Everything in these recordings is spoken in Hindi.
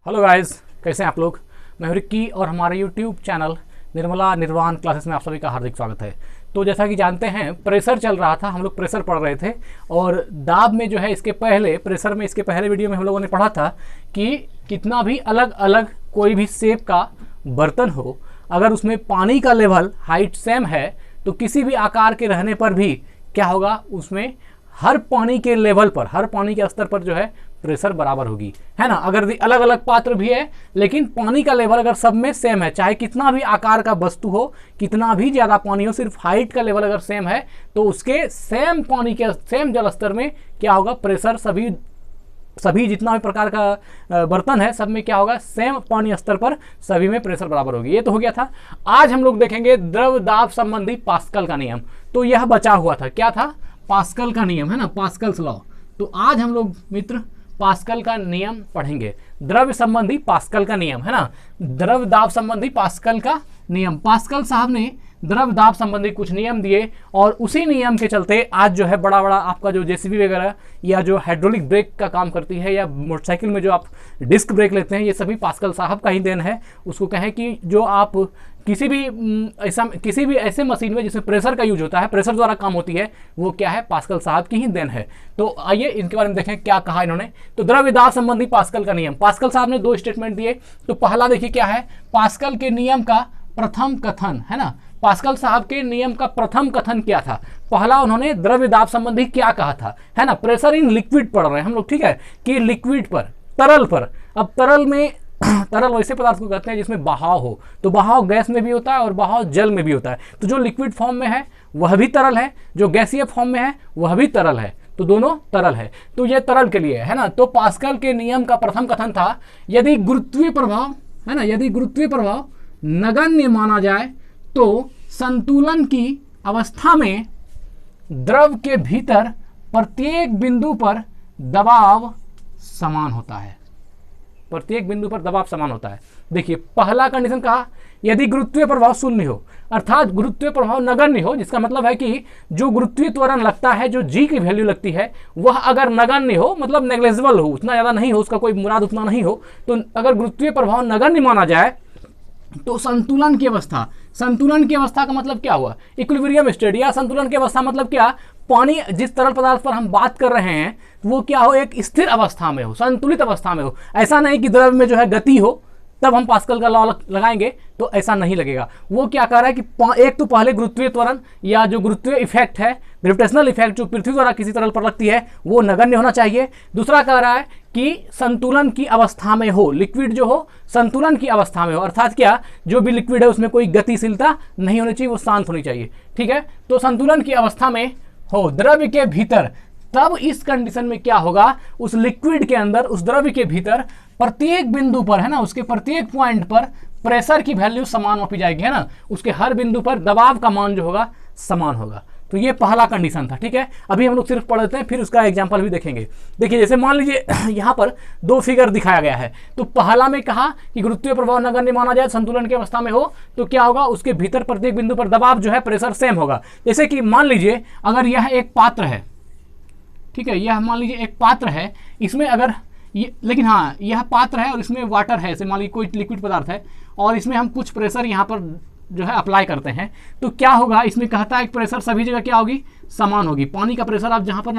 हेलो गाइस, कैसे हैं आप लोग। मैं हूं रिक्की और हमारे यूट्यूब चैनल निर्मला निर्वाण क्लासेस में आप सभी का हार्दिक स्वागत है। तो जैसा कि जानते हैं, प्रेशर चल रहा था, हम लोग प्रेशर पढ़ रहे थे और दाब में जो है इसके पहले प्रेशर में इसके पहले वीडियो में हम लोगों ने पढ़ा था कि कितना भी अलग अलग कोई भी शेप का बर्तन हो, अगर उसमें पानी का लेवल हाइट सेम है तो किसी भी आकार के रहने पर भी क्या होगा, उसमें हर पानी के लेवल पर, हर पानी के स्तर पर जो है प्रेशर बराबर होगी, है ना। अगर अलग अलग पात्र भी है लेकिन पानी का लेवल अगर सब में सेम है, चाहे कितना भी आकार का वस्तु हो, कितना भी ज़्यादा पानी हो, सिर्फ हाइट का लेवल अगर सेम है तो उसके सेम पानी के सेम जल स्तर में क्या होगा, प्रेशर सभी जितना भी प्रकार का बर्तन है सब में क्या होगा, सेम पानी स्तर पर सभी में प्रेशर बराबर होगी। ये तो हो गया था। आज हम लोग देखेंगे द्रव दाब संबंधी पास्कल का नियम। तो यह बचा हुआ था, क्या था, पास्कल का नियम, है ना, पास्कल्स लॉ। तो आज हम लोग मित्र पास्कल का नियम पढ़ेंगे, द्रव्य संबंधी पास्कल का नियम, है ना, द्रव दाब संबंधी पास्कल का नियम। पास्कल साहब ने द्रव दाब संबंधी कुछ नियम दिए और उसी नियम के चलते आज जो है बड़ा बड़ा आपका जो जेसीबी वगैरह या जो हाइड्रोलिक ब्रेक का काम करती है या मोटरसाइकिल में जो आप डिस्क ब्रेक लेते हैं, ये सभी पास्कल साहब का ही देन है। उसको कहें कि जो आप किसी भी ऐसे मशीन में जिसमें प्रेशर का यूज होता है, प्रेशर द्वारा काम होती है, वो क्या है, पास्कल साहब की ही देन है। तो आइए इनके बारे में देखें क्या कहा इन्होंने। तो द्रव्य दाब संबंधी पास्कल का नियम, पास्कल साहब ने दो स्टेटमेंट दिए। तो पहला देखिए क्या है, पास्कल के नियम का प्रथम कथन, है ना। पास्कल साहब के नियम का प्रथम कथन क्या था, पहला उन्होंने द्रव्य दाब संबंधी क्या कहा था, है ना। प्रेशर इन लिक्विड पढ़ रहे हैं हम लोग, ठीक है, कि लिक्विड पर, तरल पर। अब तरल में तरल वैसे पदार्थ को कहते हैं जिसमें बहाव हो, तो बहाव गैस में भी होता है और बहाव जल में भी होता है। तो जो लिक्विड फॉर्म में है वह भी तरल है, जो गैसीय फॉर्म में है वह भी तरल है, तो दोनों तरल है। तो यह तरल के लिए है ना। तो पास्कल के नियम का प्रथम कथन था, यदि गुरुत्वीय प्रभाव, है ना, यदि गुरुत्वीय प्रभाव नगण्य माना जाए तो संतुलन की अवस्था में द्रव के भीतर प्रत्येक बिंदु पर दबाव समान होता है, प्रत्येक बिंदु पर दबाव समान होता है। देखिए पहला कंडीशन कहा, यदि गुरुत्वीय प्रभाव शून्य हो, अर्थात गुरुत्वीय प्रभाव नगण्य हो, जिसका मतलब है कि जो गुरुत्वीय त्वरण लगता है, जो जी की वैल्यू लगती है, वह अगर नगण्य हो, मतलब नेग्लिजिबल हो, उतना ज़्यादा नहीं हो, उसका कोई मुराद उतना नहीं हो, तो अगर गुरुत्वीय प्रभाव नगण्य माना जाए तो संतुलन की अवस्था, संतुलन की अवस्था का मतलब क्या हुआ, इक्विलिब्रियम स्टेट, या संतुलन की अवस्था मतलब क्या, पानी जिस तरल पदार्थ पर हम बात कर रहे हैं वो क्या हो, एक स्थिर अवस्था में हो, संतुलित अवस्था में हो। ऐसा नहीं कि द्रव में जो है गति हो तब हम पास्कल का लॉ लगाएंगे, तो ऐसा नहीं लगेगा। वो क्या कह रहा है कि एक तो पहले गुरुत्वीय त्वरण या जो गुरुत्वीय इफेक्ट है, ग्रेविटेशनल इफेक्ट जो पृथ्वी द्वारा किसी तरल पर लगती है, वो नगण्य होना चाहिए। दूसरा कह रहा है कि संतुलन की अवस्था में हो, लिक्विड जो हो संतुलन की अवस्था में हो, अर्थात क्या, जो भी लिक्विड है उसमें कोई गतिशीलता नहीं होनी चाहिए, वो शांत होनी चाहिए, ठीक है। तो संतुलन की अवस्था में हो द्रव्य के भीतर, तब इस कंडीशन में क्या होगा, उस लिक्विड के अंदर, उस द्रव्य के भीतर प्रत्येक बिंदु पर, है ना, उसके प्रत्येक पॉइंट पर प्रेशर की वैल्यू समान मापी जाएगी, है ना, उसके हर बिंदु पर दबाव का मान जो होगा समान होगा। तो ये पहला कंडीशन था, ठीक है। अभी हम लोग सिर्फ पढ़ लेते हैं, फिर उसका एग्जांपल भी देखेंगे। देखिए जैसे मान लीजिए यहाँ पर दो फिगर दिखाया गया है। तो पहला में कहा कि गुरुत्वीय प्रभाव नगण्य माना जाए, संतुलन की अवस्था में हो, तो क्या होगा, उसके भीतर प्रत्येक बिंदु पर दबाव जो है, प्रेशर सेम होगा। जैसे कि मान लीजिए अगर यह एक पात्र है, ठीक है, यह मान लीजिए एक पात्र है, इसमें अगर लेकिन हाँ यह पात्र है और इसमें वाटर है, जैसे मान लीजिए कोई लिक्विड पदार्थ है और इसमें हम कुछ प्रेशर यहाँ पर जो है अप्लाई करते हैं, तो क्या होगा, इसमें कहता है कि प्रेशर सभी जगह क्या होगी, समान होगी। पानी का प्रेशर आप जहाँ पर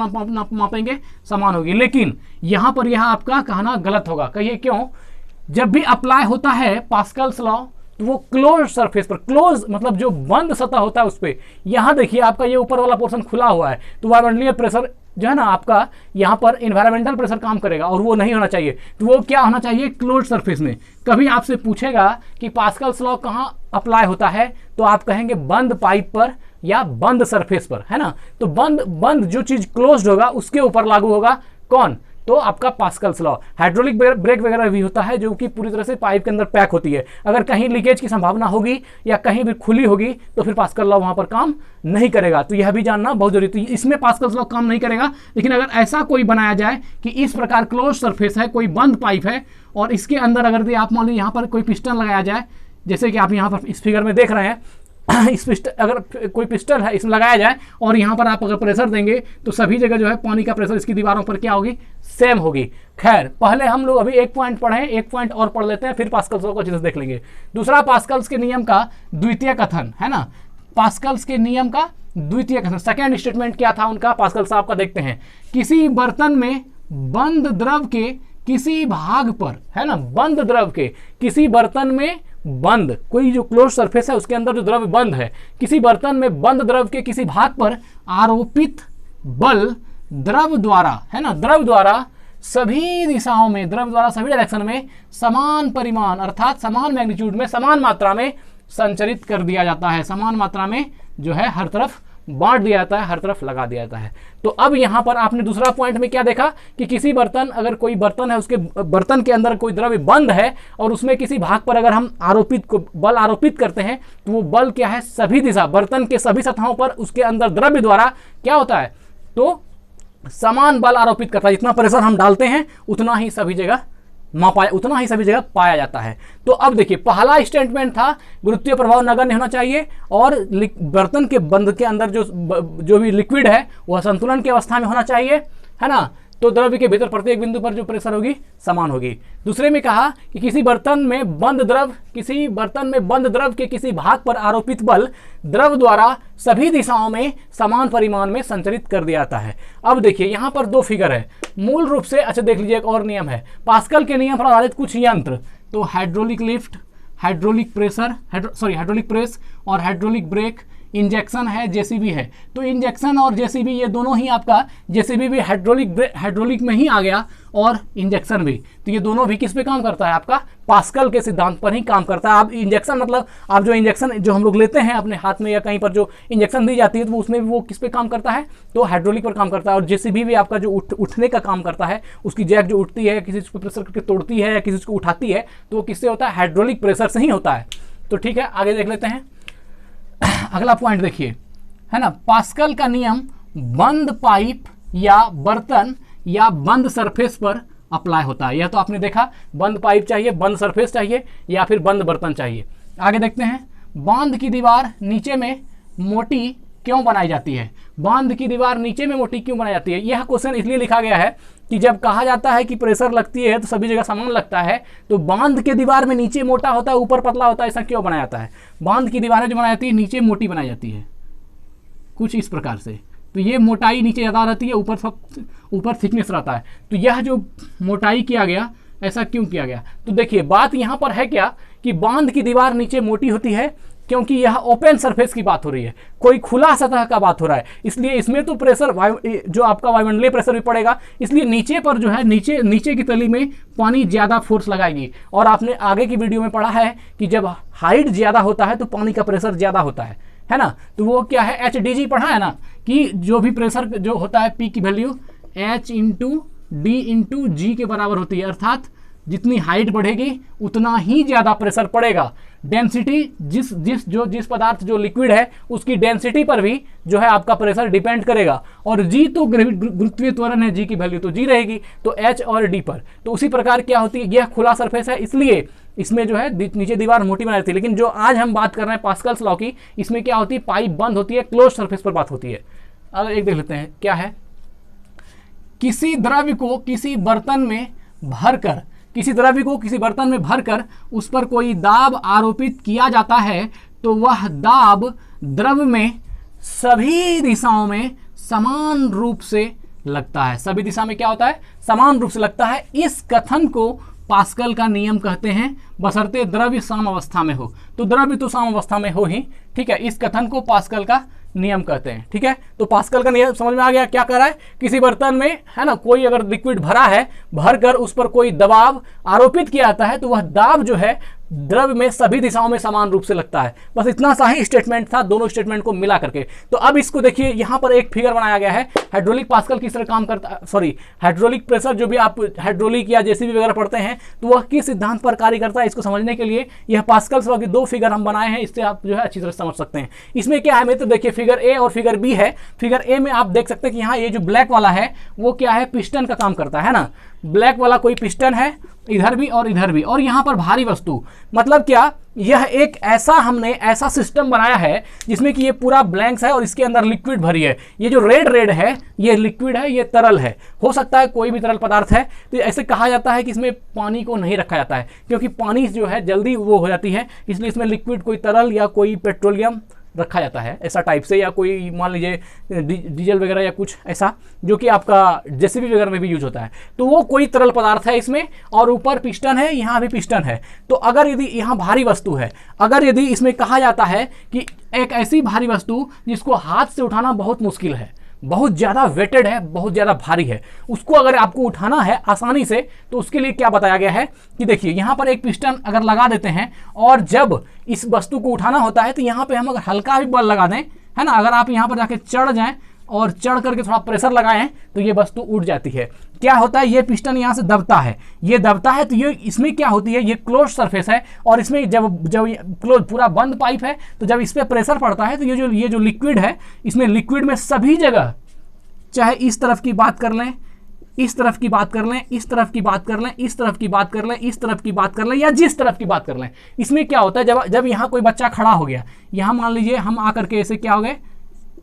मापेंगे समान होगी। लेकिन यहाँ पर यह आपका कहना गलत होगा। कहिए क्यों, जब भी अप्लाई होता है पास्कल्स लॉ तो वो क्लोज सरफेस पर, क्लोज मतलब जो बंद सतह होता है उस पर, यहाँ देखिए आपका ये ऊपर वाला पोर्शन खुला हुआ है, तो वायुमंडलीय प्रेशर जो है ना आपका यहाँ पर इन्वायरमेंटल प्रेशर काम करेगा और वो नहीं होना चाहिए। तो वो क्या होना चाहिए, क्लोज सरफेस में। कभी आपसे पूछेगा कि पास्कल्स लॉ कहाँ अप्लाई होता है, तो आप कहेंगे बंद पाइप पर या बंद सरफेस पर, है ना। तो बंद जो चीज क्लोज्ड होगा उसके ऊपर लागू होगा कौन, तो आपका पास्कल्स लॉ। हाइड्रोलिक ब्रेक वगैरह भी होता है जो कि पूरी तरह से पाइप के अंदर पैक होती है, अगर कहीं लीकेज की संभावना होगी या कहीं भी खुली होगी तो फिर पास्कल लॉ वहां पर काम नहीं करेगा। तो यह भी जानना बहुत जरूरी। तो इसमें पास्कल्स लॉ काम नहीं करेगा। लेकिन अगर ऐसा कोई बनाया जाए कि इस प्रकार क्लोज सरफेस है, कोई बंद पाइप है और इसके अंदर अगर आप मान लीजिए यहाँ पर कोई पिस्टन लगाया जाए, जैसे कि आप यहाँ पर इस फिगर में देख रहे हैं, इस पिस्टन, अगर कोई पिस्टन है इसमें लगाया जाए और यहाँ पर आप अगर प्रेशर देंगे तो सभी जगह जो है पानी का प्रेशर इसकी दीवारों पर क्या होगी, सेम होगी। खैर पहले हम लोग अभी एक पॉइंट पढ़े, एक पॉइंट और पढ़ लेते हैं, फिर पास्कल्स को अच्छे से देख लेंगे। दूसरा पास्कल्स के नियम का द्वितीय कथन है ना, पास्कल्स के नियम का द्वितीय कथन, सेकेंड स्टेटमेंट क्या था उनका पास्कल साहब का, देखते हैं। किसी बर्तन में बंद द्रव के किसी भाग पर, है ना, बंद द्रव के किसी बर्तन में बंद, कोई जो क्लोज सरफेस है उसके अंदर जो द्रव बंद है, किसी बर्तन में बंद द्रव के किसी भाग पर आरोपित बल द्रव द्वारा, है ना, द्रव द्वारा सभी दिशाओं में, द्रव द्वारा सभी डायरेक्शन में समान परिमाण अर्थात समान मैग्नीट्यूड में, समान मात्रा में संचरित कर दिया जाता है, समान मात्रा में जो है हर तरफ बांट दिया जाता है, हर तरफ लगा दिया जाता है। तो अब यहाँ पर आपने दूसरा पॉइंट में क्या देखा कि किसी बर्तन, अगर कोई बर्तन है उसके बर्तन के अंदर कोई द्रव्य बंद है और उसमें किसी भाग पर अगर हम बल आरोपित करते हैं तो वो बल क्या है, सभी दिशा, बर्तन के सभी सतहों पर उसके अंदर द्रव्य द्वारा क्या होता है, तो समान बल आरोपित करता है। जितना प्रेशर हम डालते हैं उतना ही सभी जगह उतना ही सभी जगह पाया जाता है। तो अब देखिए पहला स्टेटमेंट था गुरुत्वीय प्रभाव नगण्य होना चाहिए और बर्तन के बंद के अंदर जो भी लिक्विड है वह संतुलन की अवस्था में होना चाहिए, है ना, तो द्रव्य के भीतर प्रत्येक बिंदु पर जो प्रेशर होगी समान होगी। दूसरे में कहा कि किसी बर्तन में बंद द्रव के किसी भाग पर आरोपित बल द्रव द्वारा सभी दिशाओं में समान परिमाण में संचरित कर दिया जाता है। अब देखिए यहाँ पर दो फिगर है मूल रूप से, अच्छा देख लीजिए एक और नियम है पास्कल के नियम पर आधारित कुछ यंत्र, तो हाइड्रोलिक लिफ्ट, हाइड्रोलिक प्रेस और हाइड्रोलिक ब्रेक, इंजेक्शन है, जेसीबी है। तो इंजेक्शन और जेसीबी ये दोनों ही आपका, जेसीबी भी हाइड्रोलिक में ही आ गया और इंजेक्शन भी, तो ये दोनों भी किस पे काम करता है, आपका पास्कल के सिद्धांत पर ही काम करता है। आप इंजेक्शन मतलब आप जो इंजेक्शन जो हम लोग लेते हैं अपने हाथ में या कहीं पर जो इंजेक्शन दी जाती है तो उसमें भी वो किस पे काम करता है, तो हाइड्रोलिक पर काम करता है। और जेसीबी भी आपका जो उठने का काम करता है, उसकी जैक जो उठती है, किसी चीज़ को प्रेशर करके तोड़ती है या किसी चीज़ को उठाती है, तो वो किससे होता है, हाइड्रोलिक प्रेशर से ही होता है। तो ठीक है, आगे देख लेते हैं। अगला पॉइंट देखिए, है ना, पास्कल का नियम बंद पाइप या बर्तन या बंद सरफेस पर अप्लाई होता है। यह तो आपने देखा, बंद पाइप चाहिए, बंद सरफेस चाहिए या फिर बंद बर्तन चाहिए। आगे देखते हैं, बांध की दीवार नीचे में मोटी क्यों बनाई जाती है, बांध की दीवार नीचे में मोटी क्यों बनाई जाती है। यह क्वेश्चन इसलिए लिखा गया है कि जब कहा जाता है कि प्रेशर लगती है तो सभी जगह समान लगता है, तो बांध के दीवार में नीचे मोटा होता है ऊपर पतला होता है, ऐसा क्यों बनाया जाता है। बांध की दीवारें जो बनाई जाती है नीचे मोटी बनाई जाती है कुछ इस प्रकार से, तो ये मोटाई नीचे ज़्यादा रहती है, ऊपर थिकनेस रहता है। तो यह जो मोटाई किया गया, ऐसा क्यों किया गया, तो देखिए बात यहाँ पर है क्या कि बांध की दीवार नीचे मोटी होती है क्योंकि यह ओपन सरफेस की बात हो रही है, कोई खुला सतह का बात हो रहा है, इसलिए इसमें तो प्रेशर जो आपका वायुमंडलीय प्रेशर भी पड़ेगा, इसलिए नीचे पर जो है नीचे की तली में पानी ज़्यादा फोर्स लगाएगी। और आपने आगे की वीडियो में पढ़ा है कि जब हाइट ज़्यादा होता है तो पानी का प्रेशर ज़्यादा होता है ना, तो वो क्या है, HDG पढ़ा है ना, कि जो भी प्रेशर जो होता है P की वैल्यू H × D × G के बराबर होती है, अर्थात जितनी हाइट बढ़ेगी उतना ही ज़्यादा प्रेशर पड़ेगा। डेंसिटी जिस पदार्थ जो लिक्विड है उसकी डेंसिटी पर भी जो है आपका प्रेशर डिपेंड करेगा। और जी तो गुरुत्वीय त्वरण है, जी की वैल्यू तो जी रहेगी, तो एच और डी पर। तो उसी प्रकार क्या होती है, यह खुला सरफेस है इसलिए इसमें जो है नीचे दीवार मोटी बनाई जाती है। लेकिन जो आज हम बात कर रहे हैं पास्कल्स लॉ की, इसमें क्या होती है, पाइप बंद होती है, क्लोज सरफेस पर बात होती है। अब एक देख लेते हैं क्या है, किसी द्रव्य को किसी बर्तन में भरकर उस पर कोई दाब आरोपित किया जाता है तो वह दाब द्रव्य में सभी दिशाओं में समान रूप से लगता है। सभी दिशा में क्या होता है, समान रूप से लगता है। इस कथन को पास्कल का नियम कहते हैं, बशर्ते द्रव्य साम्यावस्था में हो। तो द्रव्य तो साम्यावस्था में हो ही, ठीक है। इस कथन को पास्कल का नियम कहते हैं, ठीक है। तो पास्कल का नियम समझ में आ गया, क्या कर रहा है, किसी बर्तन में है ना कोई अगर लिक्विड भरा है, भरकर उस पर कोई दबाव आरोपित किया जाता है तो वह दाब जो है द्रव्य में सभी दिशाओं में समान रूप से लगता है। बस इतना सा ही स्टेटमेंट था, दोनों स्टेटमेंट को मिला करके। तो अब इसको देखिए, यहाँ पर एक फिगर बनाया गया है, हाइड्रोलिक पास्कल किस तरह काम करता है, सॉरी हाइड्रोलिक प्रेशर, जो भी आप हाइड्रोलिक या जेसीबी वगैरह पढ़ते हैं तो वह किस सिद्धांत पर कार्य करता है, इसको समझने के लिए यह पास्कल लॉ की दो फिगर हम बनाए हैं, इससे आप जो है अच्छी तरह समझ सकते हैं। इसमें क्या है मित्र, देखिए फिगर ए और फिगर बी है। फिगर ए में आप देख सकते हैं कि यहाँ ये जो ब्लैक वाला है वो क्या है, पिस्टन का काम करता है ना। ब्लैक वाला कोई पिस्टन है इधर भी और इधर भी, और यहाँ पर भारी वस्तु। मतलब क्या, यह एक हमने ऐसा सिस्टम बनाया है जिसमें कि ये पूरा ब्लैंक्स है और इसके अंदर लिक्विड भरी है। ये जो रेड रेड है ये लिक्विड है, ये तरल है, हो सकता है कोई भी तरल पदार्थ है। तो ऐसे कहा जाता है कि इसमें पानी को नहीं रखा जाता है, क्योंकि पानी जो है जल्दी वो हो जाती है, इसलिए इसमें लिक्विड कोई तरल या कोई पेट्रोलियम रखा जाता है ऐसा टाइप से, या कोई मान लीजिए डीजल वगैरह या कुछ ऐसा जो कि आपका जेसीबी वगैरह में भी यूज होता है। तो वो कोई तरल पदार्थ है इसमें, और ऊपर पिस्टन है, यहाँ भी पिस्टन है। तो अगर यदि यहाँ भारी वस्तु है, अगर यदि इसमें कहा जाता है कि एक ऐसी भारी वस्तु जिसको हाथ से उठाना बहुत मुश्किल है, बहुत ज़्यादा वेटेड है, बहुत ज़्यादा भारी है, उसको अगर आपको उठाना है आसानी से, तो उसके लिए क्या बताया गया है कि देखिए यहाँ पर एक पिस्टन अगर लगा देते हैं, और जब इस वस्तु को उठाना होता है तो यहाँ पे हम अगर हल्का भी बल लगा दें, है ना, अगर आप यहाँ पर जाके चढ़ जाएं और चढ़ करके थोड़ा प्रेशर लगाएं तो ये वस्तु उठ जाती है। क्या होता है, ये पिस्टन यहाँ से दबता है, ये दबता है, तो ये इसमें क्या होती है, ये क्लोज सरफेस है, और इसमें जब क्लोज पूरा बंद पाइप है, तो जब इस पर प्रेशर पड़ता है तो ये जो लिक्विड है, इसमें लिक्विड में सभी जगह, चाहे इस तरफ की बात कर लें, इस तरफ की बात कर लें, इस तरफ की बात कर लें, इस तरफ की बात कर लें, इस तरफ की बात कर लें, या जिस तरफ की बात कर लें, इसमें क्या होता है, जब यहाँ कोई बच्चा खड़ा हो गया, यहाँ मान लीजिए हम आकर के ऐसे क्या हो गए,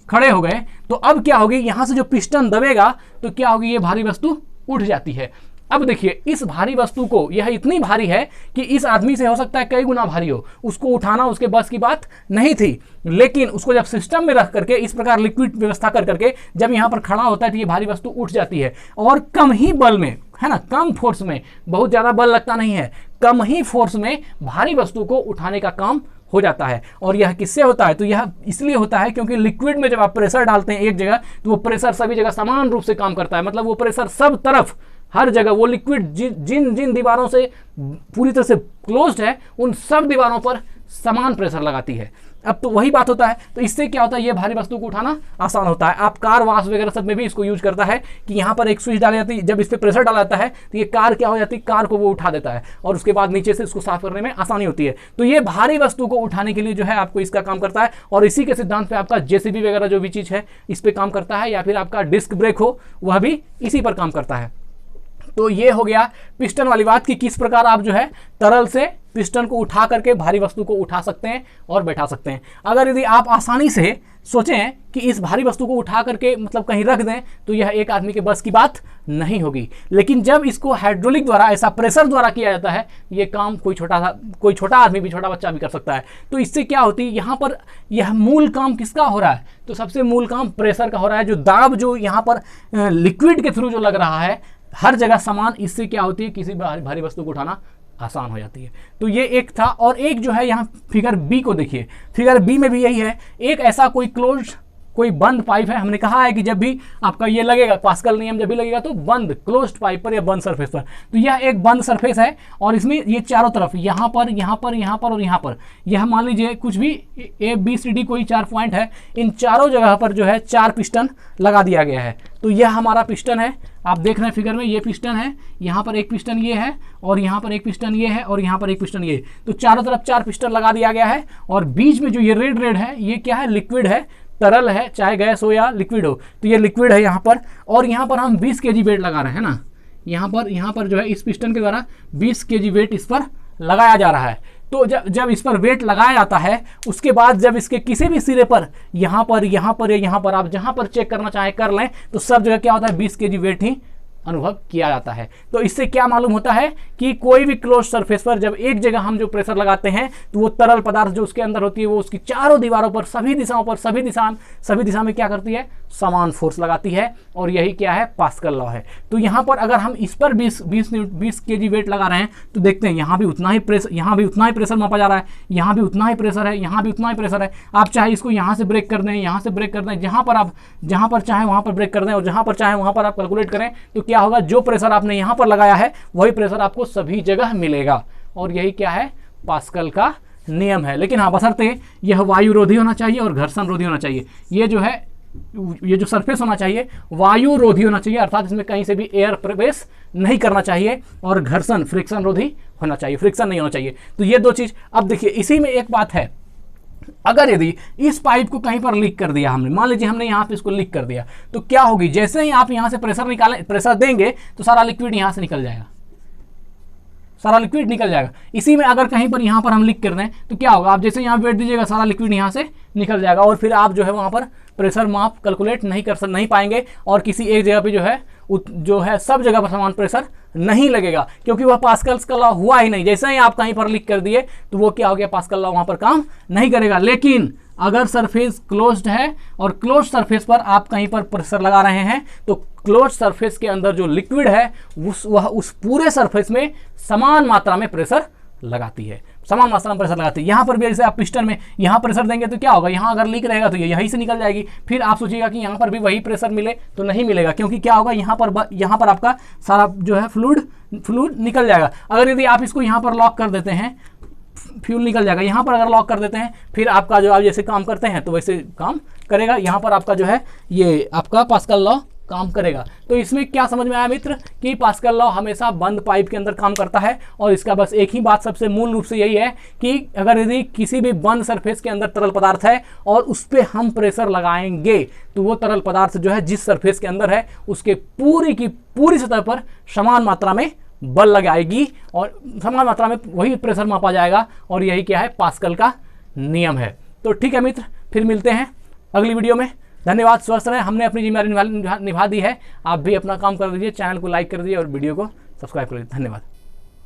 खड़े हो गए, तो अब क्या होगी, यहां से जो पिस्टन दबेगा तो क्या होगी, ये भारी वस्तु उठ जाती है। अब देखिए इस भारी वस्तु को, यह इतनी भारी है कि इस आदमी से हो सकता है कई गुना भारी हो, उसको उठाना उसके बस की बात नहीं थी, लेकिन उसको जब सिस्टम में रख करके इस प्रकार लिक्विड व्यवस्था कर करके जब यहाँ पर खड़ा होता है तो ये भारी वस्तु उठ जाती है। और कम ही बल में, है ना, कम फोर्स में, बहुत ज़्यादा बल लगता नहीं है, कम ही फोर्स में भारी वस्तु को उठाने का काम हो जाता है। और यह किससे होता है, तो यह इसलिए होता है क्योंकि लिक्विड में जब आप प्रेशर डालते हैं एक जगह, तो वो प्रेशर सभी जगह समान रूप से काम करता है। मतलब वो प्रेशर सब तरफ, हर जगह वो लिक्विड जिन जिन दीवारों से पूरी तरह से क्लोज्ड है, उन सब दीवारों पर समान प्रेशर लगाती है। अब तो वही बात होता है, तो इससे क्या होता है, ये भारी वस्तु को उठाना आसान होता है। आप कार वाश वगैरह सब में भी इसको यूज करता है कि यहाँ पर एक स्विच डाली जाती है, जब इस पर प्रेशर डाला जाता है तो ये कार क्या हो जाती है, कार को वो उठा देता है, और उसके बाद नीचे से उसको साफ करने में आसानी होती है। तो ये भारी वस्तु को उठाने के लिए जो है आपको इसका काम करता है, और इसी के सिद्धांत पे आपका जेसीबी वगैरह जो भी चीज़ है इस पर काम करता है, या फिर आपका डिस्क ब्रेक हो वह भी इसी पर काम करता है। तो ये हो गया पिस्टन वाली बात कि किस प्रकार आप जो है तरल से पिस्टन को उठा करके भारी वस्तु को उठा सकते हैं और बैठा सकते हैं। अगर यदि आप आसानी से सोचें कि इस भारी वस्तु को उठा करके मतलब कहीं रख दें, तो यह एक आदमी के बस की बात नहीं होगी। लेकिन जब इसको हाइड्रोलिक द्वारा, ऐसा प्रेशर द्वारा किया जाता है, ये काम कोई छोटा आदमी भी, छोटा बच्चा भी कर सकता है। तो इससे क्या होती है, यहाँ पर यह मूल काम किसका हो रहा है, तो सबसे मूल काम प्रेशर का हो रहा है। जो दाब जो यहाँ पर लिक्विड के थ्रू जो लग रहा है हर जगह समान, इससे क्या होती है, किसी भारी वस्तु को उठाना आसान हो जाती है। तो ये एक था। और एक जो है यहाँ फिगर बी को देखिए, फिगर बी में भी यही है, एक ऐसा कोई बंद पाइप है। हमने कहा है कि जब भी आपका ये लगेगा, पास्कल नियम जब भी लगेगा तो बंद क्लोज्ड पाइप पर या बंद सरफेस पर, तो यह एक बंद सरफेस है, और इसमें ये चारों तरफ, यहाँ पर यहाँ पर यहाँ पर और यहाँ पर, यह मान लीजिए कुछ भी ABCD कोई 4 पॉइंट है, इन चारों जगह पर जो है 4 पिस्टन लगा दिया गया है। तो यह हमारा पिस्टन है, आप देख रहे हैं फिगर में, ये पिस्टन है, यहाँ पर एक पिस्टन ये है, और यहाँ पर एक पिस्टन ये है, और यहाँ पर एक पिस्टन ये। तो चारों तरफ 4 पिस्टन लगा दिया गया है, और बीच में जो ये रेड है, ये क्या है, लिक्विड है, तरल है, चाहे गैस हो या लिक्विड हो, तो ये लिक्विड है यहाँ पर। और यहाँ पर हम 20 kg वेट लगा रहे हैं ना, यहाँ पर जो है इस पिस्टन के द्वारा 20 kg वेट इस पर लगाया जा रहा है। तो जब इस पर वेट लगाया जाता है, उसके बाद जब इसके किसी भी सिरे पर, यहाँ पर या यहाँ पर, आप जहाँ पर चेक करना चाहें कर लें, तो सब जगह क्या होता है, 20 kg वेट ही अनुभव किया जाता है। तो इससे क्या मालूम होता है कि कोई भी क्लोज सरफेस पर जब एक जगह हम जो प्रेशर लगाते हैं, तो वो तरल पदार्थ जो उसके अंदर होती है, वो उसकी चारों दीवारों पर, सभी दिशाओं पर, सभी दिशा में क्या करती है, समान फोर्स लगाती है। और यही क्या है, पास्कल लॉ है। तो यहाँ पर अगर हम इस पर 20 kg वेट लगा रहे हैं, तो देखते हैं यहाँ भी उतना ही प्रेशर मापा जा रहा है, यहाँ भी उतना ही प्रेशर है, यहाँ भी उतना ही प्रेशर है। आप चाहे इसको यहाँ से ब्रेक कर दें, यहाँ से ब्रेक कर दें, जहाँ पर चाहें वहाँ पर ब्रेक कर दें, और जहाँ पर चाहें वहाँ पर आप कैलकुलेट करें, तो क्या होगा, जो प्रेशर आपने यहाँ पर लगाया है वही प्रेशर आपको सभी जगह मिलेगा। और यही क्या है, पास्कल का नियम है। लेकिन हाँ, बशर्ते यह वायु रोधी होना चाहिए और घर्षण रोधी होना चाहिए। ये जो सरफेस होना चाहिए वायु रोधी होना चाहिए, अर्थात इसमें कहीं से भी एयर प्रवेश नहीं करना चाहिए, और घर्षण फ्रिक्शन रोधी होना चाहिए, फ्रिक्शन नहीं होना चाहिए। तो ये 2 चीज। अब देखिए इसी में एक बात है, अगर यदि इस पाइप को कहीं पर लीक कर दिया हमने, मान लीजिए हमने यहाँ पे इसको लीक कर दिया, तो क्या होगी, जैसे ही आप यहाँ से प्रेशर देंगे तो सारा लिक्विड यहाँ से निकल जाएगा, सारा लिक्विड निकल जाएगा। इसी में अगर कहीं पर यहाँ पर हम लिख कर दें तो क्या होगा, आप जैसे यहाँ वेट दीजिएगा सारा लिक्विड यहाँ से निकल जाएगा और फिर आप जो है वहाँ पर प्रेशर माप कैलकुलेट नहीं पाएंगे और किसी एक जगह पे जो है सब जगह पर समान प्रेशर नहीं लगेगा, क्योंकि वह पास्कल्स का लॉ हुआ ही नहीं। जैसे ही आप कहीं पर लिख कर दिए तो वो क्या हो गया, पास्कल लॉ वहाँ पर काम नहीं करेगा। लेकिन अगर सरफेस क्लोज्ड है और क्लोज्ड सरफेस पर आप कहीं पर प्रेशर लगा रहे हैं तो क्लोज्ड सरफेस के अंदर जो लिक्विड है वह उस पूरे सरफेस में समान मात्रा में प्रेशर लगाती है, समान मात्रा में प्रेशर लगाती है। यहाँ पर भी जैसे आप पिस्टन में यहाँ प्रेशर देंगे तो क्या होगा, यहाँ अगर लीक रहेगा तो ये यहीं से निकल जाएगी। फिर आप सोचिएगा कि यहाँ पर भी वही प्रेशर मिले तो नहीं मिलेगा, क्योंकि क्या होगा, यहाँ पर आपका सारा जो है फ्लूइड निकल जाएगा। अगर यदि आप इसको यहाँ पर लॉक कर देते हैं, फ्यूल निकल जाएगा। यहाँ पर अगर लॉक कर देते हैं फिर आपका जो आप जैसे काम करते हैं तो वैसे काम करेगा। यहाँ पर आपका जो है ये आपका पास्कल लॉ काम करेगा। तो इसमें क्या समझ में आया मित्र कि पास्कल लॉ हमेशा बंद पाइप के अंदर काम करता है और इसका बस एक ही बात सबसे मूल रूप से यही है कि अगर यदि किसी भी बंद सरफेस के अंदर तरल पदार्थ है और उस पर हम प्रेशर लगाएंगे तो वो तरल पदार्थ जो है जिस सरफेस के अंदर है उसके पूरी की पूरी सतह पर समान मात्रा में बल लगाएगी और समान मात्रा में वही प्रेशर मापा जाएगा और यही क्या है, पास्कल का नियम है। तो ठीक है मित्र, फिर मिलते हैं अगली वीडियो में। धन्यवाद, स्वस्थ रहें। हमने अपनी जिम्मेदारी निभा दी है, आप भी अपना काम कर दीजिए, चैनल को लाइक कर दीजिए और वीडियो को सब्सक्राइब कर दीजिए। धन्यवाद।